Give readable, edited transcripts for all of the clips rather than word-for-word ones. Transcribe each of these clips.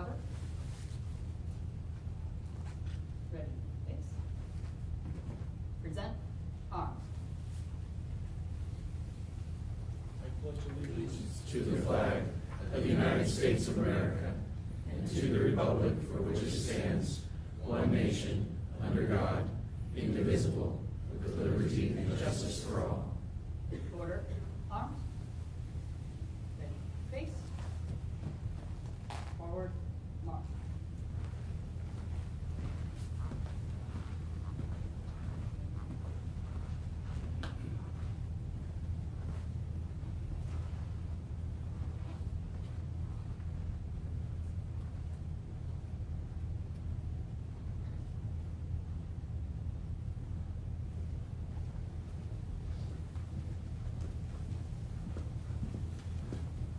cover. Ready, face. Present, arms. I pledge allegiance To the flag of the United States of America and to the republic for which it stands, one nation, under God, indivisible, with liberty and justice for all. Order, arms. Ready, face. Forward, march.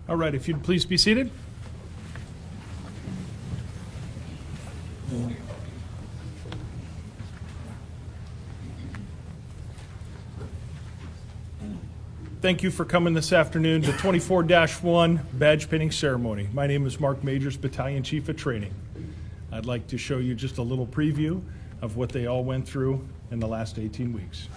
All right, if you'd please be seated. Thank you for coming this afternoon to 24-1 badge pinning ceremony. My name is Mark Majors, Battalion Chief of Training. I'd like to show you just a little preview of what they all went through in the last 18 weeks.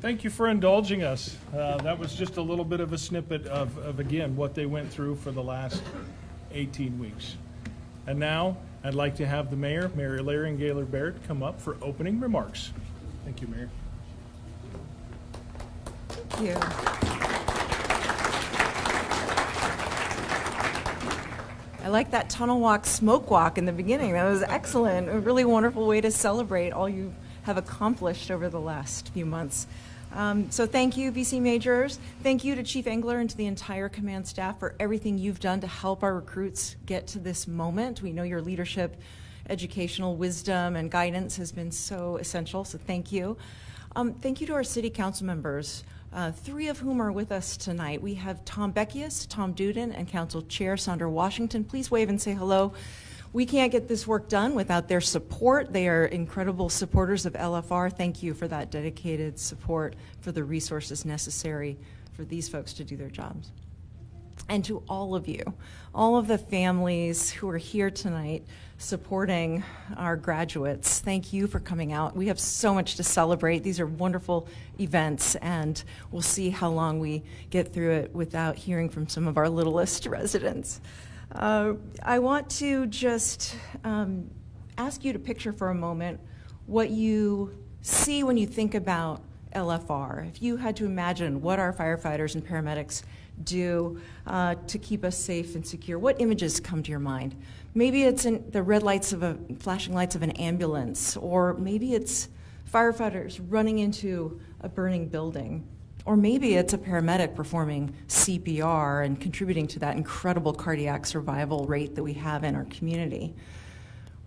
Thank you for indulging us. That was just a little bit of a snippet of again, what they went through for the last 18 weeks. And now, I'd like to have the mayor, Mary Larry and Gaylor Baird, come up for opening remarks. Thank you, Mayor. Thank you. I like that tunnel walk, smoke walk in the beginning. That was excellent. A really wonderful way to celebrate all you have accomplished over the last few months. So thank you, BC Majors. Thank you to Chief Engler and to the entire command staff for everything you've done to help our recruits get to this moment. We know your leadership, educational wisdom, and guidance has been so essential, so thank you. Thank you to our city council members, 3 of whom are with us tonight. We have Tom Beckius, Tom Duden, and Council Chair Sandra Washington. Please wave and say hello. We can't get this work done without their support. They are incredible supporters of LFR. Thank you for that dedicated support, for the resources necessary for these folks to do their jobs. And to all of you, all of the families who are here tonight supporting our graduates, thank you for coming out. We have so much to celebrate. These are wonderful events, and we'll see how long we get through it without hearing from some of our littlest residents. I want to just ask you to picture for a moment what you see when you think about LFR. If you had to imagine what our firefighters and paramedics do to keep us safe and secure, what images come to your mind? Maybe it's the red lights flashing lights of an ambulance, or maybe it's firefighters running into a burning building. Or maybe it's a paramedic performing CPR and contributing to that incredible cardiac survival rate that we have in our community.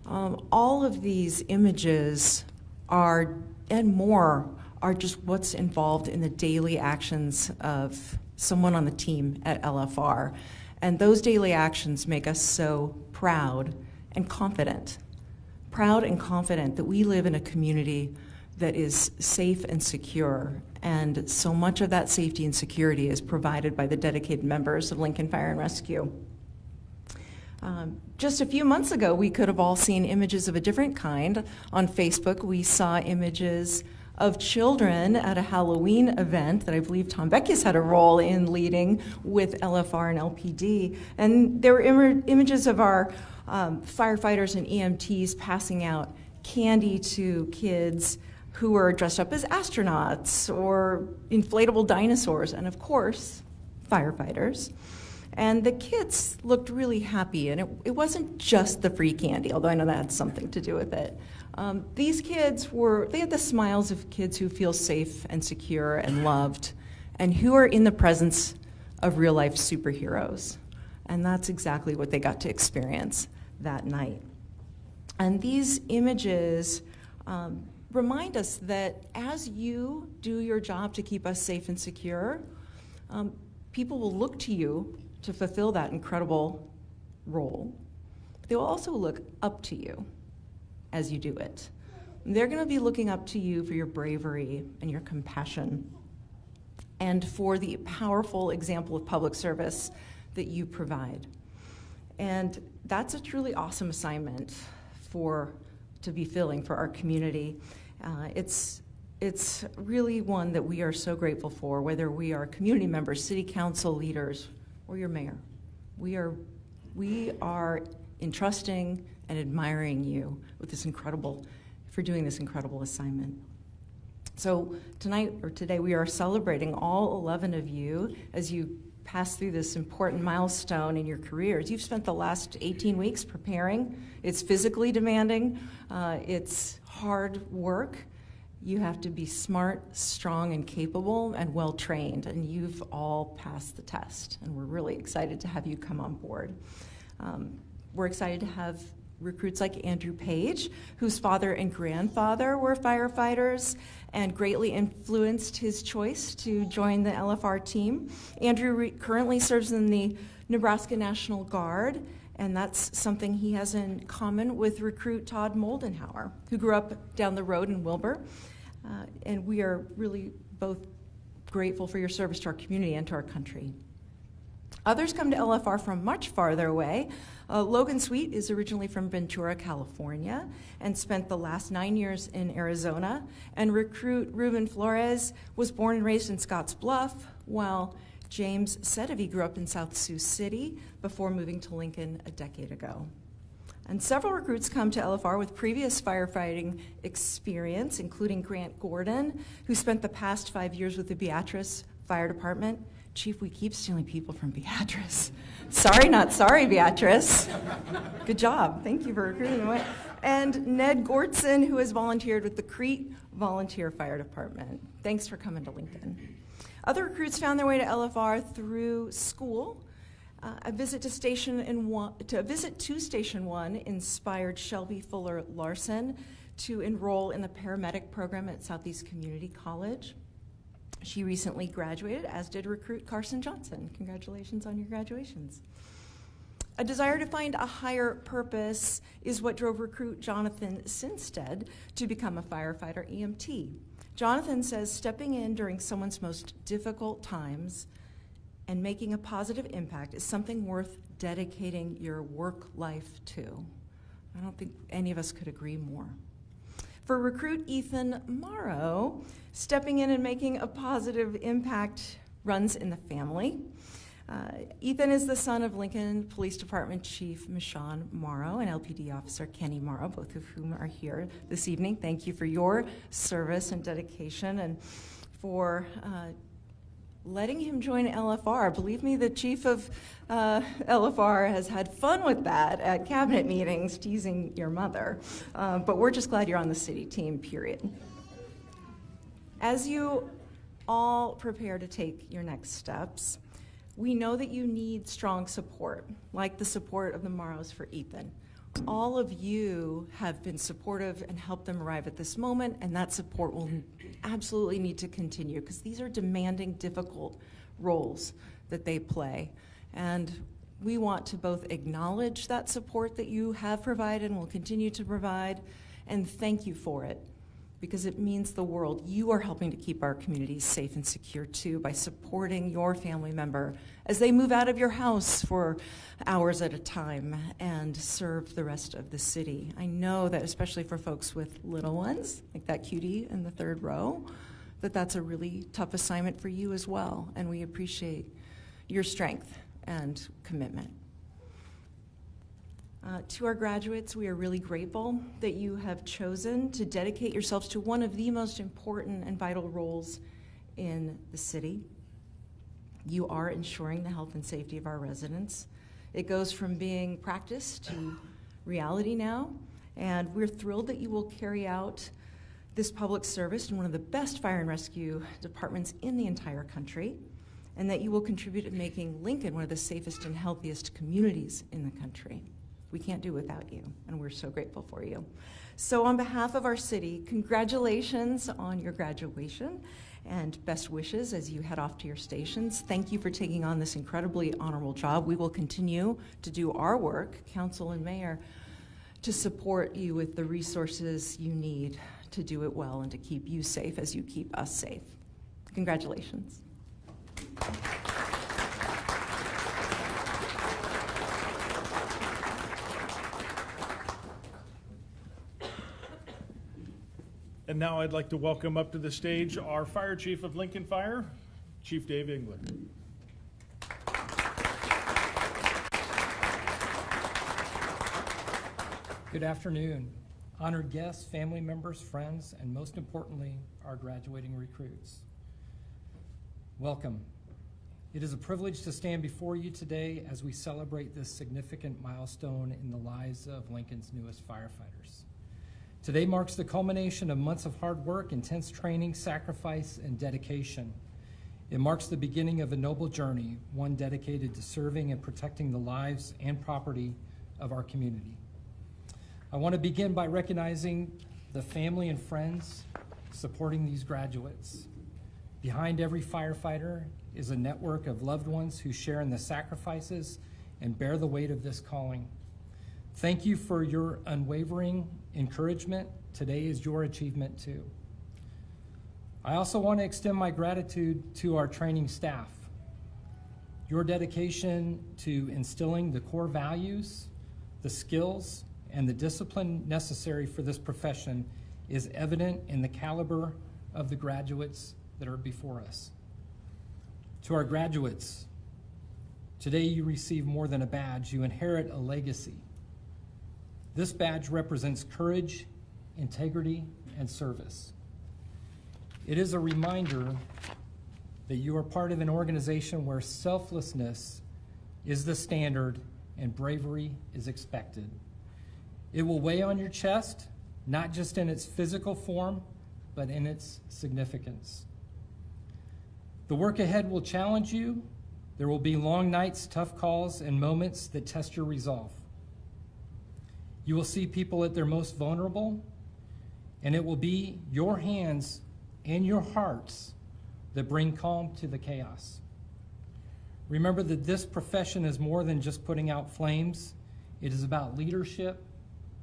All of these images are, and more, are just what's involved in the daily actions of someone on the team at LFR. And those daily actions make us so proud and confident. Proud and confident that we live in a community that is safe and secure, and so much of that safety and security is provided by the dedicated members of Lincoln Fire and Rescue. Just a few months ago, we could have all seen images of a different kind. On Facebook, we saw images of children at a Halloween event that I believe Tom Beckius had a role in leading with LFR and LPD. And there were images of our firefighters and EMTs passing out candy to kids who were dressed up as astronauts or inflatable dinosaurs, and of course, firefighters. And the kids looked really happy, and it wasn't just the free candy, although I know that had something to do with it. These kids they had the smiles of kids who feel safe and secure and loved, and who are in the presence of real-life superheroes. And that's exactly what they got to experience that night. And these images remind us that as you do your job to keep us safe and secure, people will look to you to fulfill that incredible role. They will also look up to you as you do it. They're going to be looking up to you for your bravery and your compassion, and for the powerful example of public service that you provide. And that's a truly awesome assignment to be filling for our community. It's really one that we are so grateful for, whether we are community members, city council leaders, or your mayor. We are entrusting and admiring you with for doing this incredible assignment. So today we are celebrating all 11 of you as you pass through this important milestone in your careers. You've spent the last 18 weeks preparing. It's physically demanding. It's hard work. You have to be smart, strong, and capable, and well-trained, and you've all passed the test, and we're really excited to have you come on board. We're excited to have recruits like Andrew Page, whose father and grandfather were firefighters and greatly influenced his choice to join the LFR team. Andrew currently serves in the Nebraska National Guard, and that's something he has in common with recruit Todd Moldenhauer, who grew up down the road in Wilbur. And we are really both grateful for your service to our community and to our country. Others come to LFR from much farther away. Logan Sweet is originally from Ventura, California, and spent the last 9 years in Arizona. And recruit Ruben Flores was born and raised in Scotts Bluff, while James Sedavi grew up in South Sioux City before moving to Lincoln a decade ago. And several recruits come to LFR with previous firefighting experience, including Grant Gordon, who spent the past 5 years with the Beatrice Fire Department. Chief, we keep stealing people from Beatrice. Sorry, not sorry, Beatrice. Good job. Thank you for recruiting them. And Ned Gortson, who has volunteered with the Crete Volunteer Fire Department. Thanks for coming to Lincoln. Other recruits found their way to LFR through school. A visit to Station 1 inspired Shelby Fuller Larson to enroll in the paramedic program at Southeast Community College. She recently graduated, as did recruit Carson Johnson. Congratulations on your graduations. A desire to find a higher purpose is what drove recruit Jonathan Sinstead to become a firefighter EMT. Jonathan says stepping in during someone's most difficult times and making a positive impact is something worth dedicating your work life to. I don't think any of us could agree more. For recruit Ethan Morrow, stepping in and making a positive impact runs in the family. Ethan is the son of Lincoln Police Department Chief Michonne Morrow and LPD Officer Kenny Morrow, both of whom are here this evening. Thank you for your service and dedication and for letting him join LFR. Believe me, the chief of LFR has had fun with that at cabinet meetings, teasing your mother. But we're just glad you're on the city team, period. As you all prepare to take your next steps, we know that you need strong support, like the support of the Morrows for Ethan. All of you have been supportive and helped them arrive at this moment, and that support will absolutely need to continue because these are demanding, difficult roles that they play. And we want to both acknowledge that support that you have provided and will continue to provide, and thank you for it, because it means the world. You are helping to keep our communities safe and secure too by supporting your family member as they move out of your house for hours at a time and serve the rest of the city. I know that especially for folks with little ones, like that cutie in the third row, that's a really tough assignment for you as well, and we appreciate your strength and commitment. To our graduates, we are really grateful that you have chosen to dedicate yourselves to one of the most important and vital roles in the city. You are ensuring the health and safety of our residents. It goes from being practice to reality now, and we're thrilled that you will carry out this public service in one of the best fire and rescue departments in the entire country, and that you will contribute to making Lincoln one of the safest and healthiest communities in the country. We can't do without you, and we're so grateful for you. So on behalf of our city, congratulations on your graduation and best wishes as you head off to your stations. Thank you for taking on this incredibly honorable job. We will continue to do our work, council and mayor, to support you with the resources you need to do it well and to keep you safe as you keep us safe. Congratulations. And now I'd like to welcome up to the stage our Fire Chief of Lincoln Fire, Chief Dave Engler. Good afternoon. Honored guests, family members, friends, and most importantly, our graduating recruits. Welcome. It is a privilege to stand before you today as we celebrate this significant milestone in the lives of Lincoln's newest firefighters. Today marks the culmination of months of hard work, intense training, sacrifice, and dedication. It marks the beginning of a noble journey, one dedicated to serving and protecting the lives and property of our community. I want to begin by recognizing the family and friends supporting these graduates. Behind every firefighter is a network of loved ones who share in the sacrifices and bear the weight of this calling. Thank you for your unwavering encouragement. Today is your achievement too. I also want to extend my gratitude to our training staff. Your dedication to instilling the core values, the skills, and the discipline necessary for this profession is evident in the caliber of the graduates that are before us. To our graduates, today you receive more than a badge, you inherit a legacy. This badge represents courage, integrity, and service. It is a reminder that you are part of an organization where selflessness is the standard and bravery is expected. It will weigh on your chest, not just in its physical form, but in its significance. The work ahead will challenge you. There will be long nights, tough calls, and moments that test your resolve. You will see people at their most vulnerable, and it will be your hands and your hearts that bring calm to the chaos. Remember that this profession is more than just putting out flames. It is about leadership,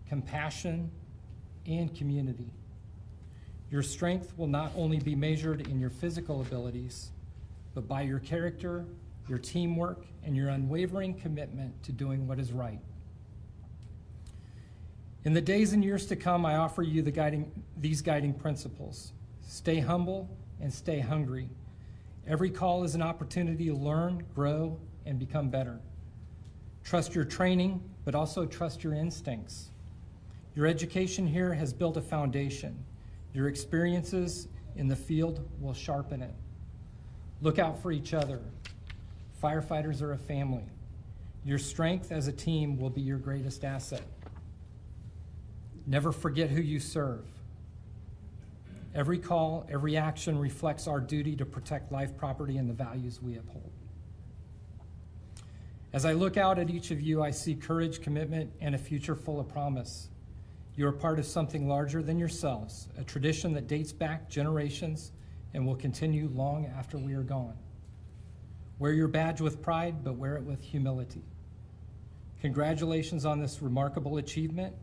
compassion, and community. Your strength will not only be measured in your physical abilities, but by your character, your teamwork, and your unwavering commitment to doing what is right. In the days and years to come, I offer you these guiding principles. Stay humble and stay hungry. Every call is an opportunity to learn, grow, and become better. Trust your training, but also trust your instincts. Your education here has built a foundation. Your experiences in the field will sharpen it. Look out for each other. Firefighters are a family. Your strength as a team will be your greatest asset. Never forget who you serve. Every call, every action reflects our duty to protect life, property, and the values we uphold. As I look out at each of you, I see courage, commitment, and a future full of promise. You are part of something larger than yourselves, a tradition that dates back generations and will continue long after we are gone. Wear your badge with pride, but wear it with humility. Congratulations on this remarkable achievement.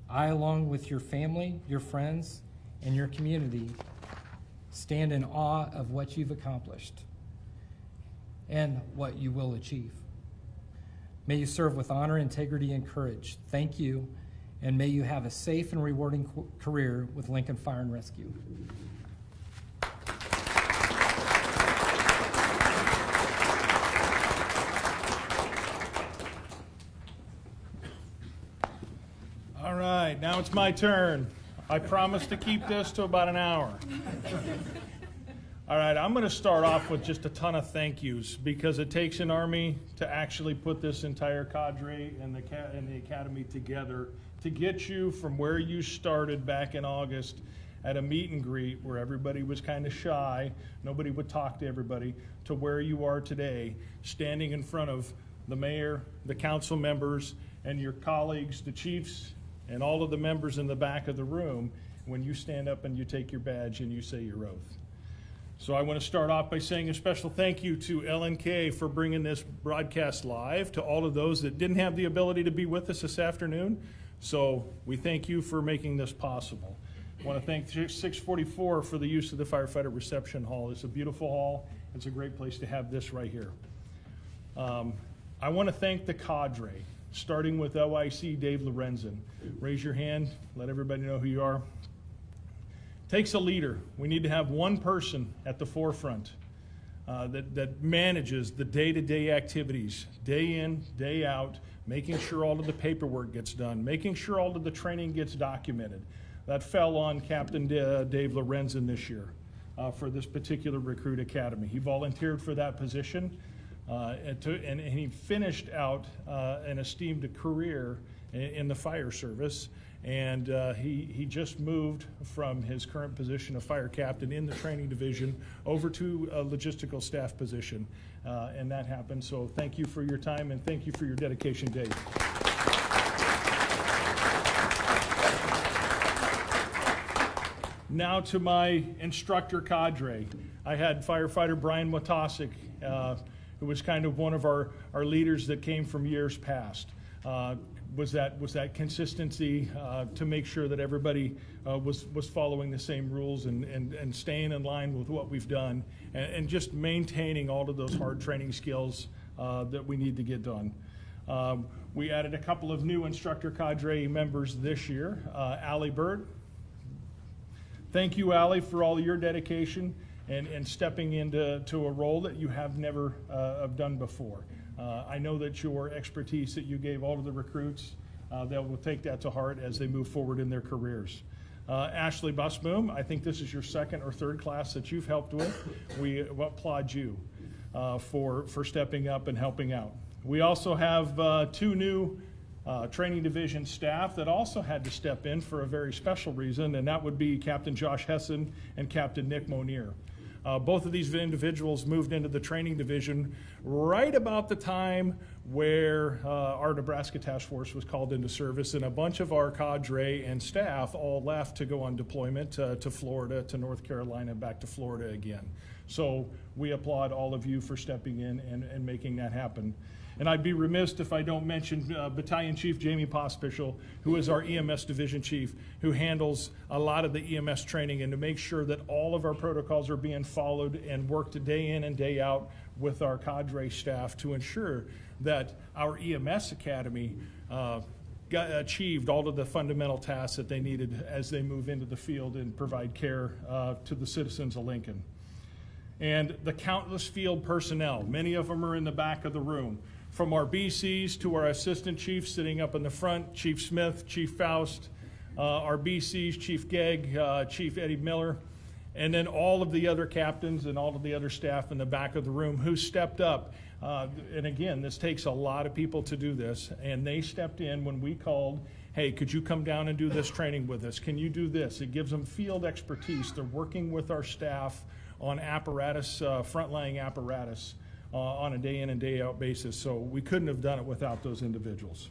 I, along with your family, your friends, and your community, stand in awe of what you've accomplished and what you will achieve. May you serve with honor, integrity, and courage. Thank you, and may you have a safe and rewarding career with Lincoln Fire and Rescue. All right, now it's my turn. I promise to keep this to about an hour. All right, I'm going to start off with just a ton of thank yous because it takes an Army to actually put this entire cadre and the Academy together to get you from where you started back in August at a meet and greet where everybody was kind of shy, nobody would talk to everybody, to where you are today, standing in front of the mayor, the council members, and your colleagues, the chiefs, and all of the members in the back of the room when you stand up and you take your badge and you say your oath. So I want to start off by saying a special thank you to LNK for bringing this broadcast live, to all of those that didn't have the ability to be with us this afternoon. So we thank you for making this possible. I want to thank 644 for the use of the Firefighter Reception Hall. It's a beautiful hall. It's a great place to have this right here. I want to thank the cadre, starting with OIC Dave Lorenzen. Raise your hand, let everybody know who you are. Takes a leader. We need to have one person at the forefront that manages the day-to-day activities, day in, day out, making sure all of the paperwork gets done, making sure all of the training gets documented. That fell on Captain Dave Lorenzen this year for this particular recruit academy. He volunteered for that position and he finished out an esteemed career in the fire service. And he just moved from his current position of fire captain in the training division over to a logistical staff position. And that happened. So thank you for your time and thank you for your dedication, Dave. Now to my instructor cadre. I had firefighter Brian Motosic, who was kind of one of our leaders that came from years past. was that consistency to make sure that everybody was following the same rules and staying in line with what we've done, and just maintaining all of those hard training skills that we need to get done. We added a couple of new instructor cadre members this year. Allie Bird. Thank you, Allie, for all your dedication and stepping into a role that you have never done before. I know that your expertise that you gave all of the recruits, they will take that to heart as they move forward in their careers. Ashley Busboom, I think this is your second or third class that you've helped with. We applaud you for stepping up and helping out. We also have two new training division staff that also had to step in for a very special reason, and that would be Captain Josh Hessen and Captain Nick Monier. Both of these individuals moved into the training division right about the time where our Nebraska Task Force was called into service, and a bunch of our cadre and staff all left to go on deployment to Florida, to North Carolina, back to Florida again. So we applaud all of you for stepping in and making that happen. And I'd be remiss if I don't mention Battalion Chief Jamie Pospischel, who is our EMS Division Chief, who handles a lot of the EMS training and to make sure that all of our protocols are being followed and worked day in and day out with our cadre staff to ensure that our EMS Academy achieved all of the fundamental tasks that they needed as they move into the field and provide care to the citizens of Lincoln. And the countless field personnel, many of them are in the back of the room, from our BCs to our assistant chiefs sitting up in the front, Chief Smith, Chief Faust, our BCs, Chief Gegg, Chief Eddie Miller, and then all of the other captains and all of the other staff in the back of the room who stepped up. And again, this takes a lot of people to do this, and they stepped in when we called, hey, could you come down and do this training with us? Can you do this? It gives them field expertise. They're working with our staff on apparatus, frontline apparatus, on a day in and day out basis. So we couldn't have done it without those individuals.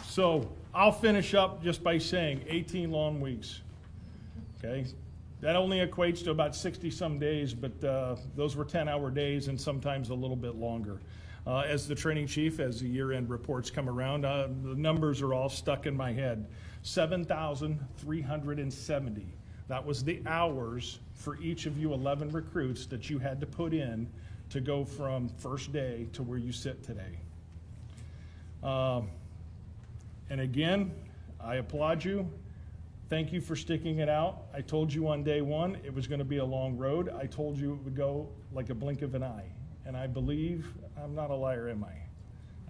So I'll finish up just by saying 18 long weeks, okay? That only equates to about 60 some days, but those were 10-hour days and sometimes a little bit longer. As the training chief, as the year-end reports come around, the numbers are all stuck in my head. 7,370. That was the hours for each of you 11 recruits that you had to put in to go from first day to where you sit today. And again, I applaud you. Thank you for sticking it out. I told you on day one it was going to be a long road. I told you it would go like a blink of an eye. And I believe, I'm not a liar, am I?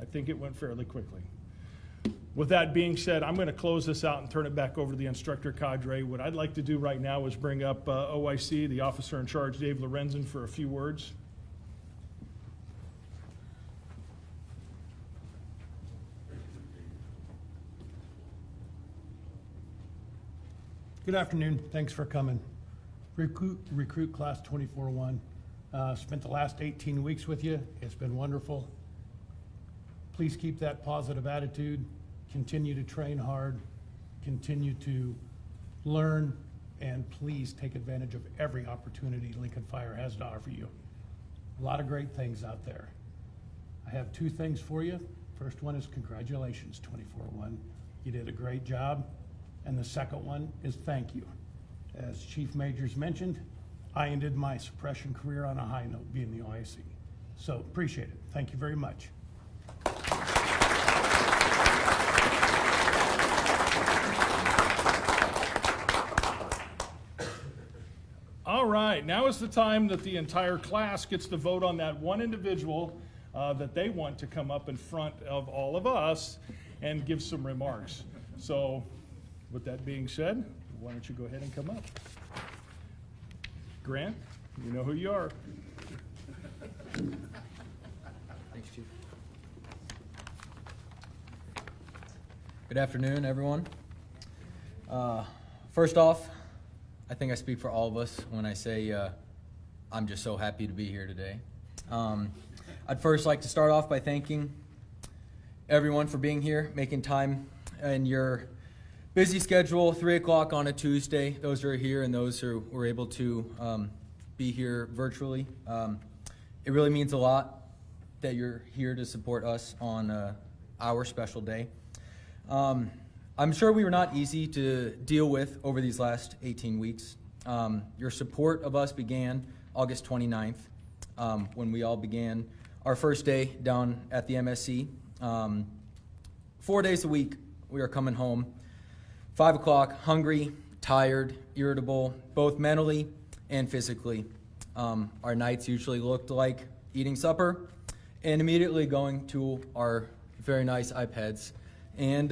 I think it went fairly quickly. With that being said, I'm going to close this out and turn it back over to the instructor cadre. What I'd like to do right now is bring up OIC, the officer in charge, Dave Lorenzen, for a few words. Good afternoon. Thanks for coming. Recruit Class 24-1. Spent the last 18 weeks with you. It's been wonderful. Please keep that positive attitude. Continue to train hard. Continue to learn. And please take advantage of every opportunity Lincoln Fire has to offer you. A lot of great things out there. I have two things for you. First one is congratulations, 24-1. You did a great job. And the second one is thank you. As Chief Majors mentioned, I ended my suppression career on a high note, being the OIC. So appreciate it. Thank you very much. All right, now is the time that the entire class gets to vote on that one individual that they want to come up in front of all of us and give some remarks. So with that being said, why don't you go ahead and come up? Grant, you know who you are. Thanks, Chief. Good afternoon, everyone. First off, I think I speak for all of us when I say I'm just so happy to be here today. I'd first like to start off by thanking everyone for being here, making time in your busy schedule, 3 o'clock on a Tuesday, those who are here and those who were able to be here virtually. It really means a lot that you're here to support us on our special day. I'm sure we were not easy to deal with over these last 18 weeks. Your support of us began August 29th, when we all began our first day down at the MSC. 4 days a week, we are coming home, 5 o'clock, hungry, tired, irritable, both mentally and physically. Our nights usually looked like eating supper and immediately going to our very nice iPads and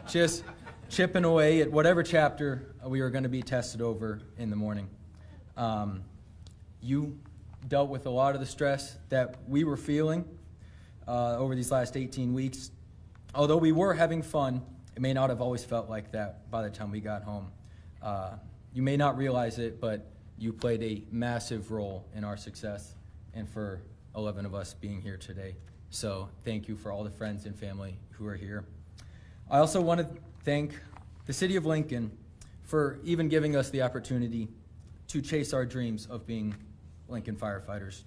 just chipping away at whatever chapter we were going to be tested over in the morning. You dealt with a lot of the stress that we were feeling over these last 18 weeks. Although we were having fun, it may not have always felt like that by the time we got home. You may not realize it, but you played a massive role in our success and for 11 of us being here today. So thank you for all the friends and family who are here. I also want to thank the City of Lincoln for even giving us the opportunity to chase our dreams of being Lincoln firefighters.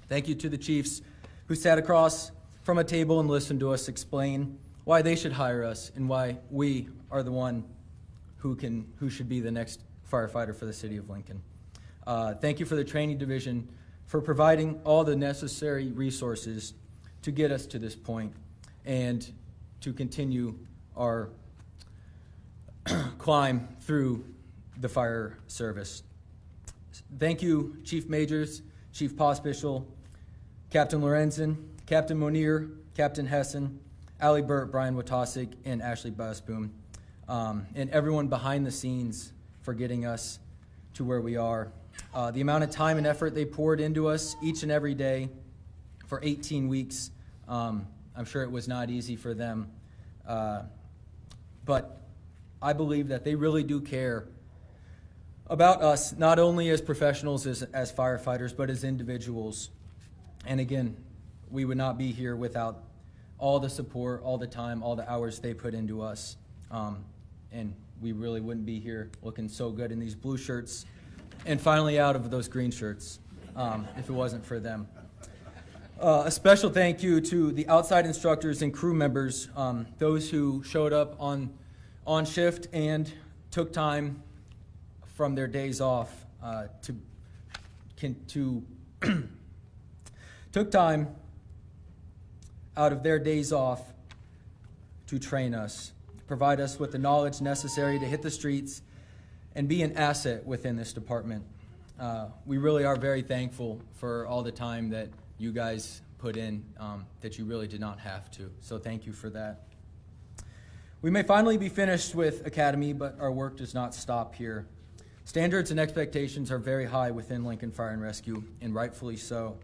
Thank you to the chiefs who sat across from a table and listened to us explain why they should hire us and why we are the one who should be the next firefighter for the City of Lincoln. Thank you for the training division for providing all the necessary resources to get us to this point and to continue our climb through the fire service. Thank you, Chief Majors, Chief Pospischal, Captain Lorenzen, Captain Monier, Captain Hessen, Allie Burt, Brian Watasik, and Ashley Busboom, and everyone behind the scenes for getting us to where we are. The amount of time and effort they poured into us each and every day for 18 weeks, I'm sure it was not easy for them. But I believe that they really do care about us, not only as professionals, as firefighters, but as individuals. And again, we would not be here without all the support, all the time, all the hours they put into us. And we really wouldn't be here looking so good in these blue shirts and finally out of those green shirts if it wasn't for them. A special thank you to the outside instructors and crew members, those who showed up on shift and took time from their days off took time out of their days off to train us, provide us with the knowledge necessary to hit the streets and be an asset within this department. We really are very thankful for all the time that you guys put in that you really did not have to. So thank you for that. We may finally be finished with Academy, but our work does not stop here. Standards and expectations are very high within Lincoln Fire and Rescue, and rightfully so.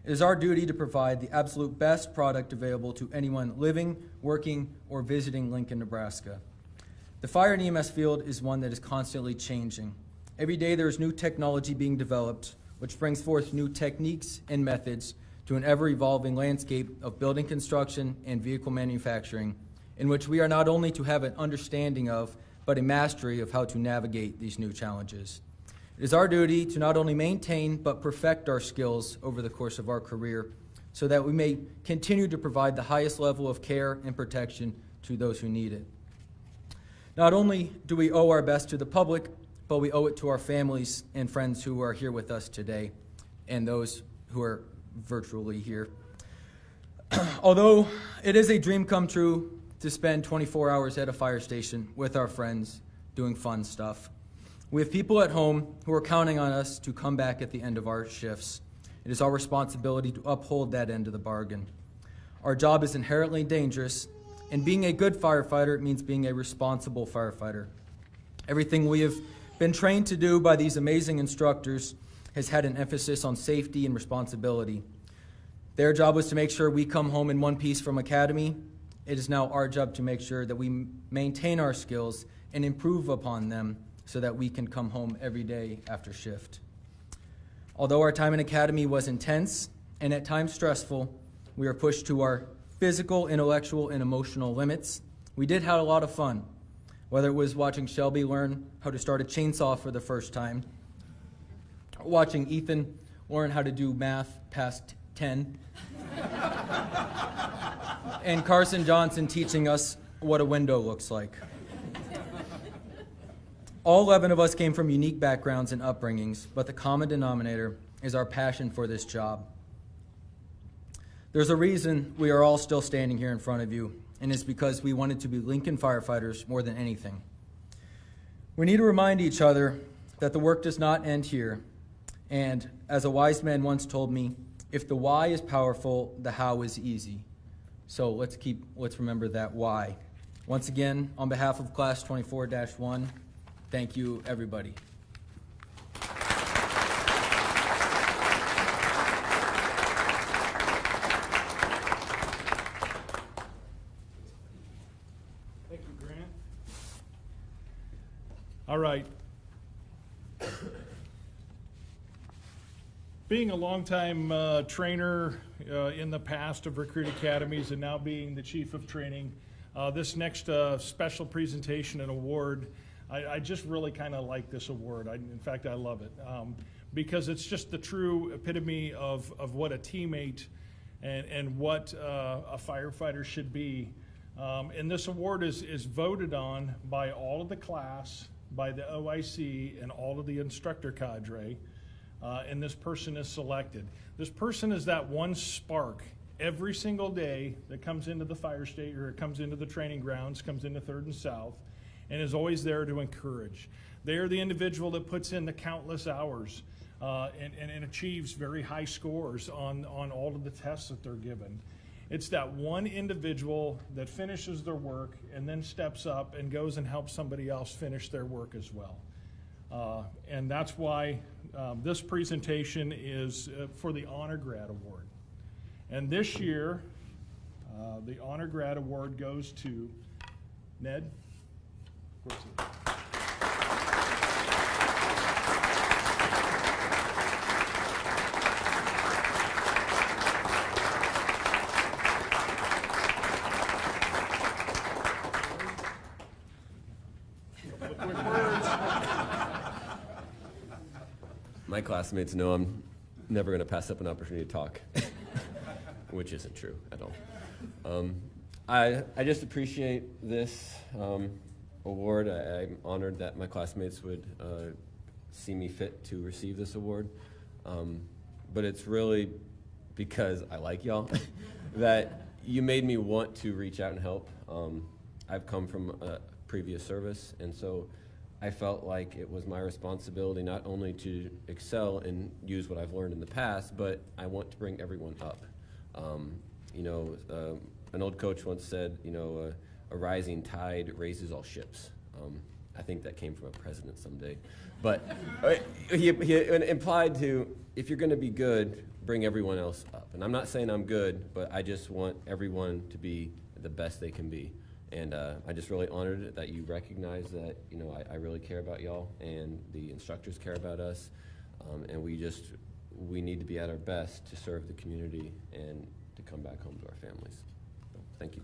It is our duty to provide the absolute best product available to anyone living, working, or visiting Lincoln, Nebraska. The fire and EMS field is one that is constantly changing. Every day there is new technology being developed, which brings forth new techniques and methods to an ever-evolving landscape of building construction and vehicle manufacturing, in which we are not only to have an understanding of, but a mastery of how to navigate these new challenges. It is our duty to not only maintain, but perfect our skills over the course of our career so that we may continue to provide the highest level of care and protection to those who need it. Not only do we owe our best to the public, but we owe it to our families and friends who are here with us today and those who are virtually here. Although it is a dream come true to spend 24 hours at a fire station with our friends doing fun stuff, we have people at home who are counting on us to come back at the end of our shifts. It is our responsibility to uphold that end of the bargain. Our job is inherently dangerous, and being a good firefighter means being a responsible firefighter. Everything we have been trained to do by these amazing instructors has had an emphasis on safety and responsibility. Their job was to make sure we come home in one piece from Academy. It is now our job to make sure that we maintain our skills and improve upon them so that we can come home every day after shift. Although our time in Academy was intense and at times stressful, we were pushed to our physical, intellectual, and emotional limits. We did have a lot of fun, whether it was watching Shelby learn how to start a chainsaw for the first time, watching Ethan learn how to do math past 10, and Carson Johnson teaching us what a window looks like. All 11 of us came from unique backgrounds and upbringings, but the common denominator is our passion for this job. There's a reason we are all still standing here in front of you, and it's because we wanted to be Lincoln firefighters more than anything. We need to remind each other that the work does not end here, and as a wise man once told me, if the why is powerful, the how is easy. So let's remember that why. Once again, on behalf of Class 24-1, thank you, everybody. Thank you, Grant. All right. Being a longtime trainer in the past of recruit academies and now being the chief of training, this next special presentation and award, I just really kind of like this award. In fact, I love it because it's just the true epitome of what a teammate and what a firefighter should be. And this award is voted on by all of the class, by the OIC, and all of the instructor cadre. And this person is selected. This person is that one spark every single day that comes into the fire state or comes into the training grounds, comes into 3rd and South, and is always there to encourage. They are the individual that puts in the countless hours and achieves very high scores on all of the tests that they're given. It's that one individual that finishes their work and then steps up and goes and helps somebody else finish their work as well. And that's why this presentation is for the Honor Grad Award. And this year, the Honor Grad Award goes to Ned. Where's he? My classmates know I'm never going to pass up an opportunity to talk, which isn't true at all. I just appreciate this award. I'm honored that my classmates would see me fit to receive this award, but it's really because I like y'all that you made me want to reach out and help. I've come from a previous service, and so I felt like it was my responsibility not only to excel and use what I've learned in the past, but I want to bring everyone up. An old coach once said, a rising tide raises all ships. I think that came from a president someday. But he implied to, if you're going to be good, bring everyone else up. And I'm not saying I'm good, but I just want everyone to be the best they can be. And I just really honored that you recognize that, I really care about y'all and the instructors care about us. And we need to be at our best to serve the community and to come back home to our families. So, thank you.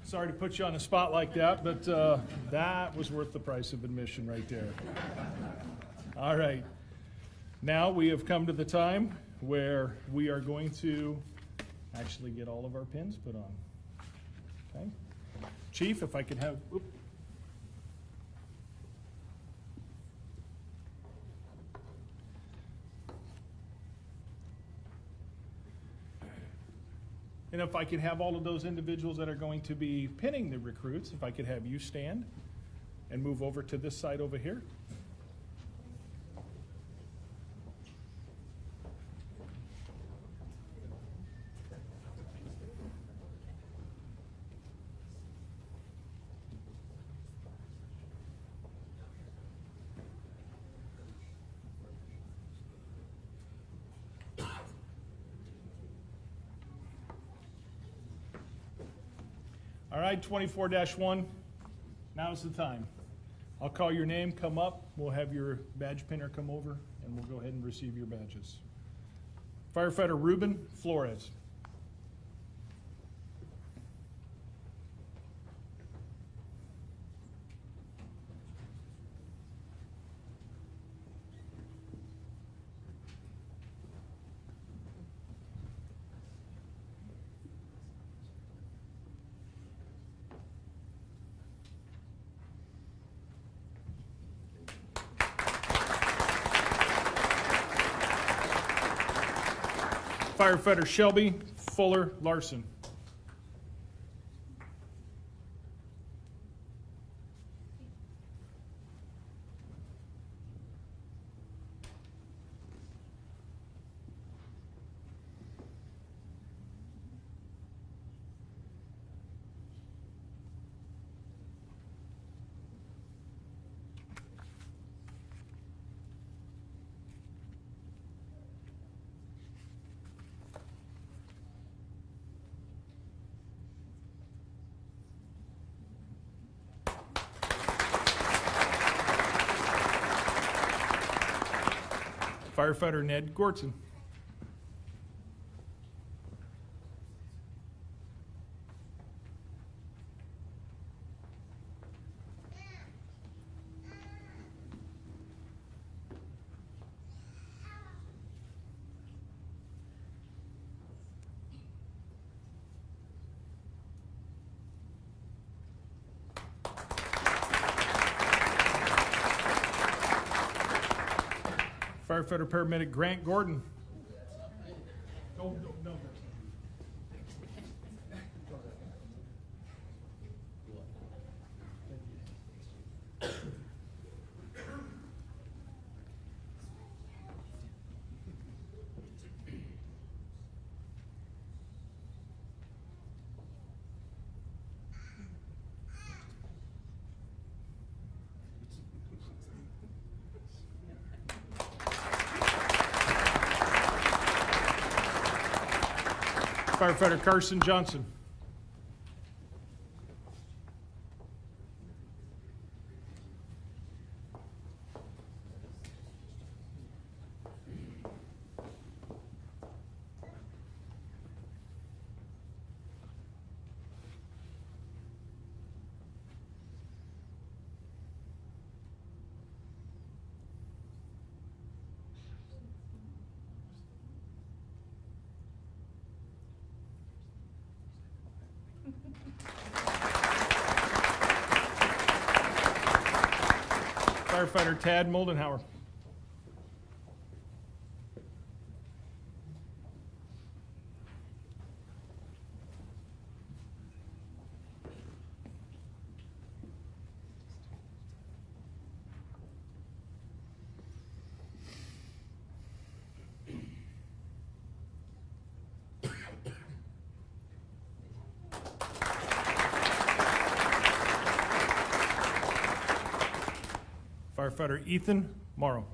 Sorry to put you on the spot like that, but that was worth the price of admission right there. All right. Now we have come to the time where we are going to actually get all of our pins put on. Okay. Chief, if I could have... And if I could have all of those individuals that are going to be pinning the recruits, if I could have you stand and move over to this side over here. All right, 24-1, now's the time. I'll call your name, come up, we'll have your badge pinner come over, and we'll go ahead and receive your badges. Firefighter Ruben Flores. Firefighter Shelby Fuller Larson. Firefighter Ned Gorton. Firefighter Paramedic Grant Gordon. No. Firefighter Carson Johnson. Firefighter Tad Moldenhauer. Firefighter Ethan Morrow.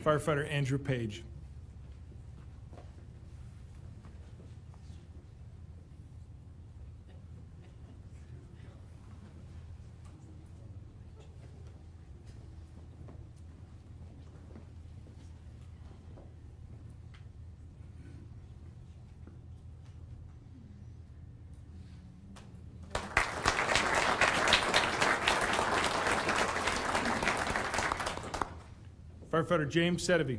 Firefighter Andrew Page. Firefighter James Sedevy.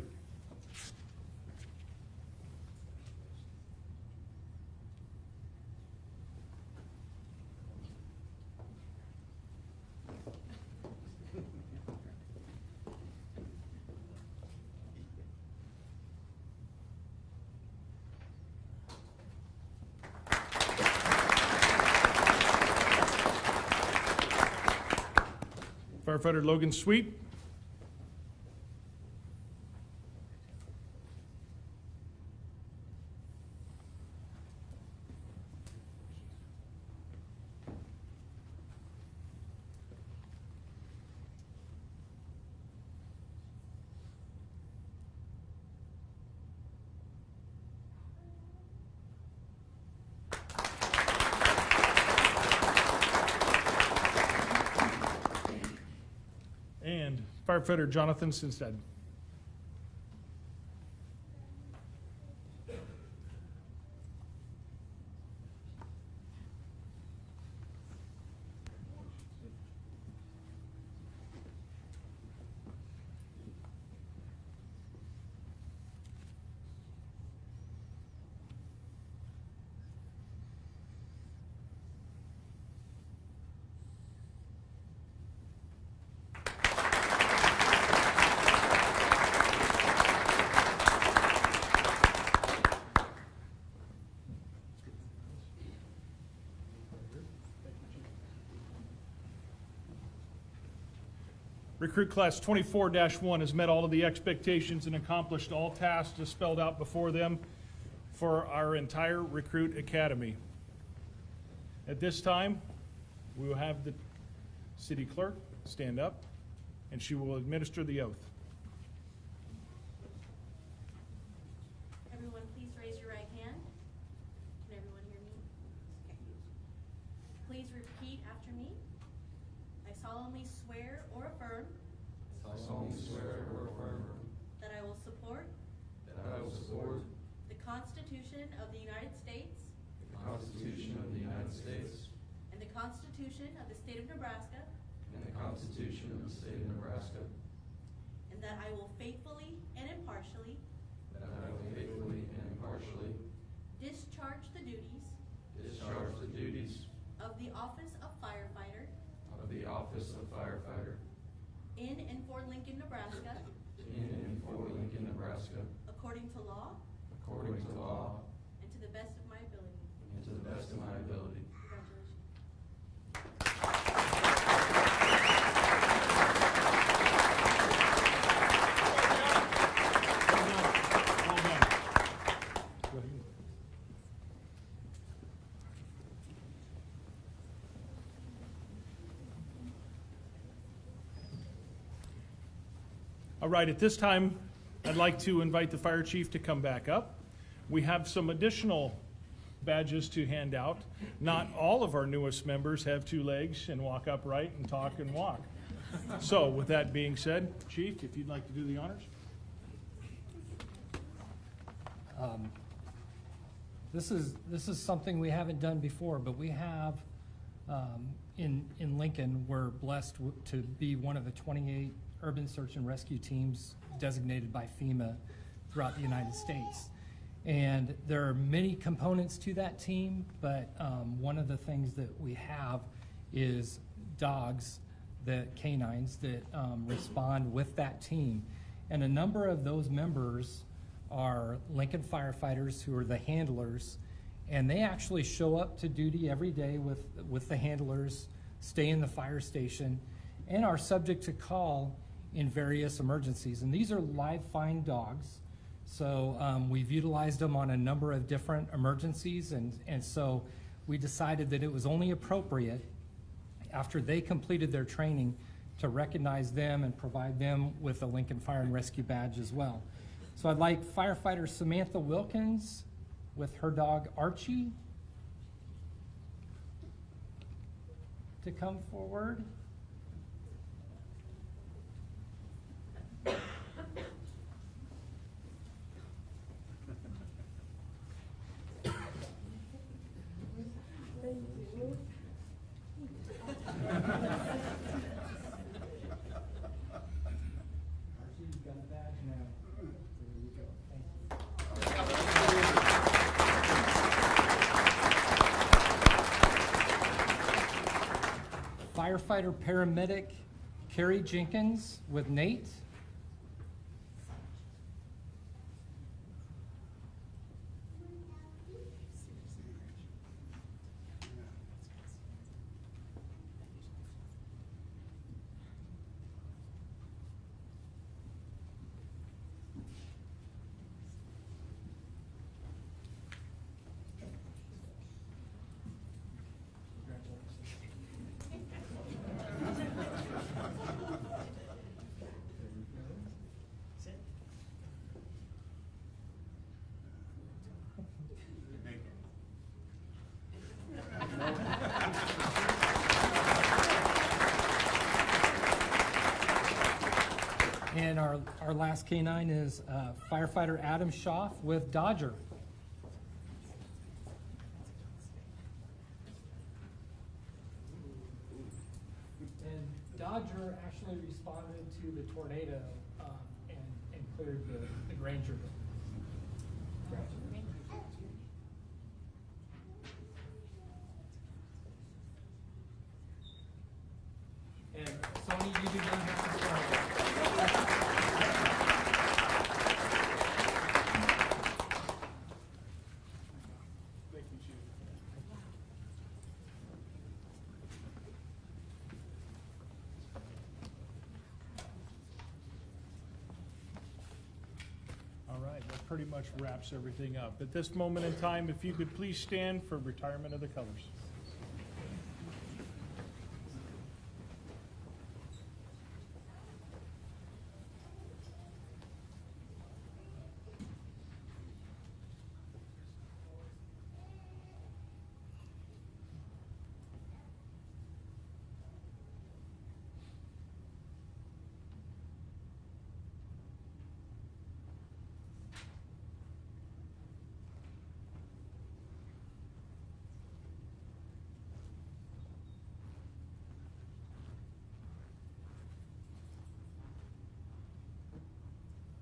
Firefighter Logan Sweet. And Firefighter Jonathan Sinstead. Recruit Class 24-1 has met all of the expectations and accomplished all tasks as spelled out before them for our entire Recruit Academy. At this time, we will have the city clerk stand up, and she will administer the oath. Everyone, please raise your right hand. Can everyone hear me? Please repeat after me. I solemnly swear or affirm that I will support the Constitution of the United States and the Constitution of the State of Nebraska, and that I will faithfully and impartially discharge the duties of the office of firefighter in and for Lincoln, Nebraska, according to law and to the best of my ability. Congratulations. Well done. Go ahead. All right, at this time, I'd like to invite the fire chief to come back up. We have some additional badges to hand out. Not all of our newest members have 2 legs and walk upright and talk and walk. So with that being said, Chief, if you'd like to do the honors. This is something we haven't done before, but we have in Lincoln, we're blessed to be one of the 28 urban search and rescue teams designated by FEMA throughout the United States. And there are many components to that team, but one of the things that we have is dogs, canines that respond with that team. And a number of those members are Lincoln firefighters who are the handlers, and they actually show up to duty every day with the handlers, stay in the fire station, and are subject to call in various emergencies. And these are live fine dogs. So we've utilized them on a number of different emergencies, and so we decided that it was only appropriate after they completed their training to recognize them and provide them with a Lincoln Fire and Rescue badge as well. So I'd like firefighter Samantha Wilkins with her dog Archie to come forward. Archie's got a badge now. There you go. Thank you. Firefighter paramedic Carrie Jenkins with Nate. And our last canine is firefighter Adam Schaff with Dodger. And Dodger actually responded to the tornado and cleared the Granger. And Sony, you do not have to sign. Thank you, Chief. pretty much wraps everything up. At this moment in time, if you could please stand for retirement of the colors.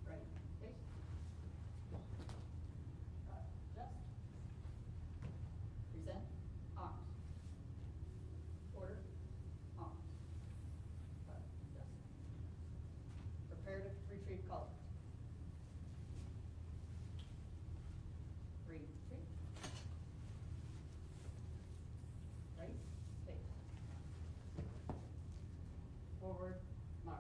Ready, face. Just. Present, arms. Order, arms. Just. Prepare to retrieve color. Retrieve. Ready, face. Forward, march.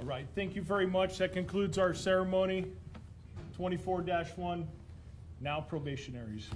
All right, thank you very much. That concludes our ceremony. 24-1, now probationaries.